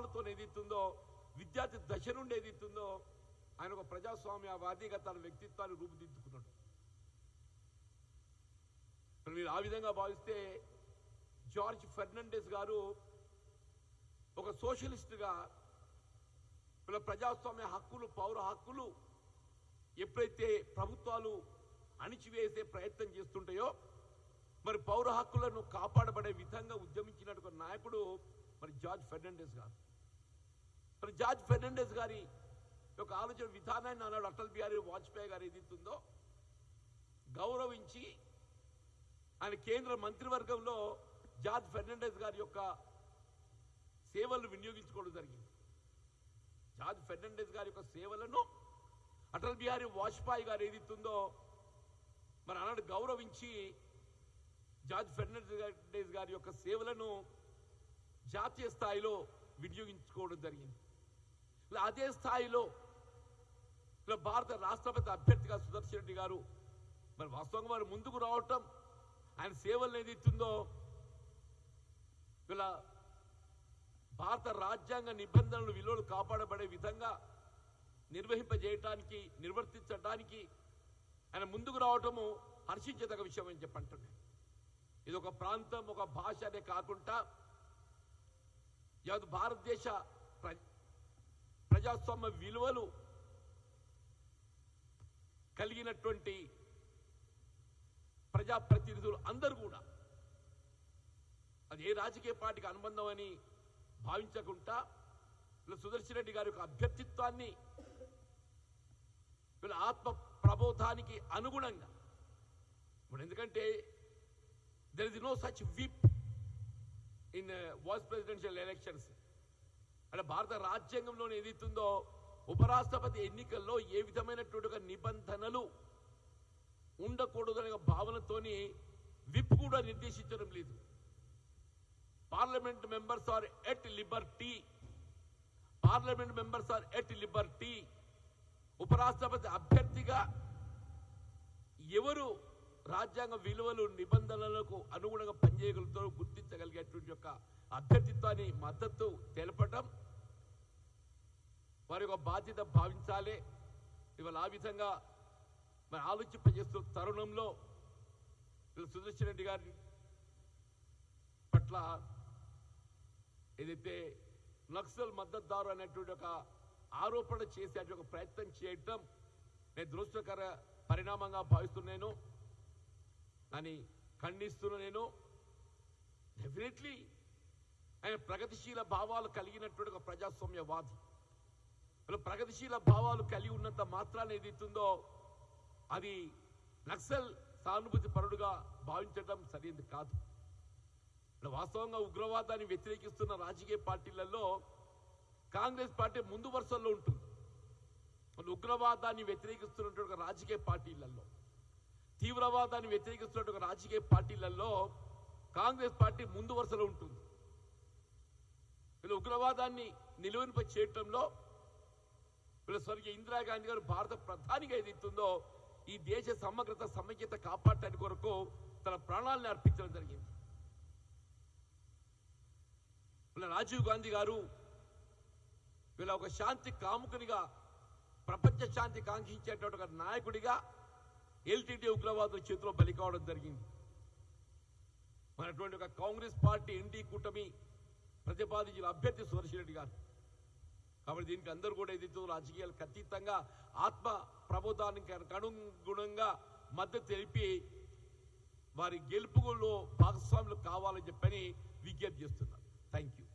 భావాలతో ఏదైతుందో విద్యార్థి దశ నుండి ఏదైతుందో ఆయన ఒక ప్రజాస్వామ్యవాదిగా తన వ్యక్తిత్వాన్ని రూపుదిద్దుకున్నాడు. మీరు ఆ విధంగా భావిస్తే జార్జ్ ఫెర్నాండెస్ గారు ఒక సోషలిస్టుగా ప్రజాస్వామ్య హక్కులు పౌర హక్కులు ఎప్పుడైతే ప్రభుత్వాలు అణిచివేసే ప్రయత్నం చేస్తుంటాయో మరి పౌర హక్కులను కాపాడబడే విధంగా ఉద్యమించినట్టు నాయకుడు మరి జార్జ్ ఫెర్నాండెస్ గారు. మరి జార్జ్ ఫెర్నాండెస్ గారి యొక్క ఆలోచన విధానాన్ని అన్నాడు అటల్ బిహారీ వాజ్పేయి గారు ఏదైతుందో గౌరవించి ఆయన కేంద్ర మంత్రివర్గంలో జార్జ్ ఫెర్నాండెస్ గారి యొక్క సేవలను వినియోగించుకోవడం జరిగింది. జార్జ్ ఫెర్నాండెస్ గారి యొక్క సేవలను అటల్ బిహారీ వాజ్పేయి గారు ఏదైతుందో మరి అన్నాడు గౌరవించి జార్జ్ ఫెర్నాండెస్ గారి యొక్క సేవలను జాతీయ స్థాయిలో వినియోగించుకోవడం జరిగింది. అదే స్థాయిలో భారత రాష్ట్రపతి అభ్యర్థిగా సుదర్శన్ రెడ్డి గారు మరి వాస్తవంగా వారు ముందుకు రావటం ఆయన సేవలను ఏదైతుందో ఇలా భారత రాజ్యాంగ నిబంధనలు విలువలు కాపాడబడే విధంగా నిర్వర్తించడానికి ఆయన ముందుకు రావటము హర్షించదగ్గ విషయం అని చెప్పంటున్నాను. ఇది ఒక ప్రాంతం ఒక భాష అనే కాకుండా యావత్ భారతదేశ ప్రజాస్వామ్య విలువలు కలిగినటువంటి ప్రజాప్రతినిధులు అందరూ కూడా అది ఏ రాజకీయ పార్టీకి అనుబంధం అని భావించకుండా సుదర్శన్ రెడ్డి గారి యొక్క అభ్యర్థిత్వాన్ని వీళ్ళ ఆత్మ ప్రబోధానికి అనుగుణంగా ఇప్పుడు ఎందుకంటే there is no such whip in vice presidential elections అంటే భారత రాజ్యాంగంలోనే ఏదైతుందో ఉపరాష్ట్రపతి ఎన్నికల్లో ఏ విధమైనటువంటి నిబంధనలు ఉండకూడదనే భావనతోని విప్ కూడా నిర్దేశించడం లేదు. Parliament members are at liberty, parliament members are at liberty. ఉపరాష్ట్రపతి అభ్యర్థిగా ఎవరు రాజ్యాంగ విలువలు నిబంధనలకు అనుగుణంగా పనిచేయగలుగుతారో గుర్తించగలిగేటువంటి యొక్క అభ్యర్థిత్వాన్ని మద్దతు తెలపడం వారి యొక్క బాధ్యత భావించాలి. ఇవాళ ఆ విధంగా మరి ఆలోచింపజేస్తున్న తరుణంలో సుదర్శన్ రెడ్డి గారి పట్ల ఏదైతే నక్సల్ మద్దతుదారు అనేటువంటి ఒక ఆరోపణ చేసే ఒక ప్రయత్నం చేయటం నేను దురదృష్టకర పరిణామంగా భావిస్తున్నాను అని ఖండిస్తున్నా. నేను డెఫినెట్లీ ఆయన ప్రగతిశీల భావాలు కలిగినటువంటి ఒక ప్రజాస్వామ్యవాది. ప్రగతిశీల భావాలు కలిగి ఉన్నంత మాత్రాన్ని ఏదైతుందో అది నక్సల్ సానుభూతి పరుడుగా భావించడం సరైనది కాదు. వాస్తవంగా ఉగ్రవాదాన్ని వ్యతిరేకిస్తున్న రాజకీయ పార్టీలలో కాంగ్రెస్ పార్టీ ముందు వరుసల్లో ఉంటుంది. ఉగ్రవాదాన్ని వ్యతిరేకిస్తున్నటువంటి రాజకీయ పార్టీలలో తీవ్రవాదాన్ని వ్యతిరేకిస్తున్నటువంటి రాజకీయ పార్టీలలో కాంగ్రెస్ పార్టీ ముందు వరుసలో ఉంటుంది. వీళ్ళు ఉగ్రవాదాన్ని నిలువరింప చేయటంలో వీళ్ళ స్వర్గీయ ఇందిరాగాంధీ గారు భారత ప్రధానిగా ఏదైతుందో ఈ దేశ సమగ్రత సమైక్యత కాపాడటానికి కొరకు తన ప్రాణాలను అర్పించడం జరిగింది. రాజీవ్ గాంధీ గారు వీళ్ళ ఒక శాంతి కాముకునిగా ప్రపంచ శాంతి కాంక్షించేటువంటి ఒక నాయకుడిగా ఎల్టీటీ ఉగ్రవాదుల చేతిలో బలి కావడం జరిగింది. మనటువంటి ఒక కాంగ్రెస్ పార్టీ ఎన్డీ కూటమి ప్రతిపాదించిన అభ్యర్థి సుదర్శన్ రెడ్డి గారు. కాబట్టి దీనికి అందరూ కూడా ఏదైతే రాజకీయాలకు అతీతంగా ఆత్మ ప్రబోధానికి అనుగుణంగా మద్దతు తెలిపి వారి గెలుపులో భాగస్వాములు కావాలని చెప్పని విజ్ఞప్తి చేస్తున్నారు. Thank you.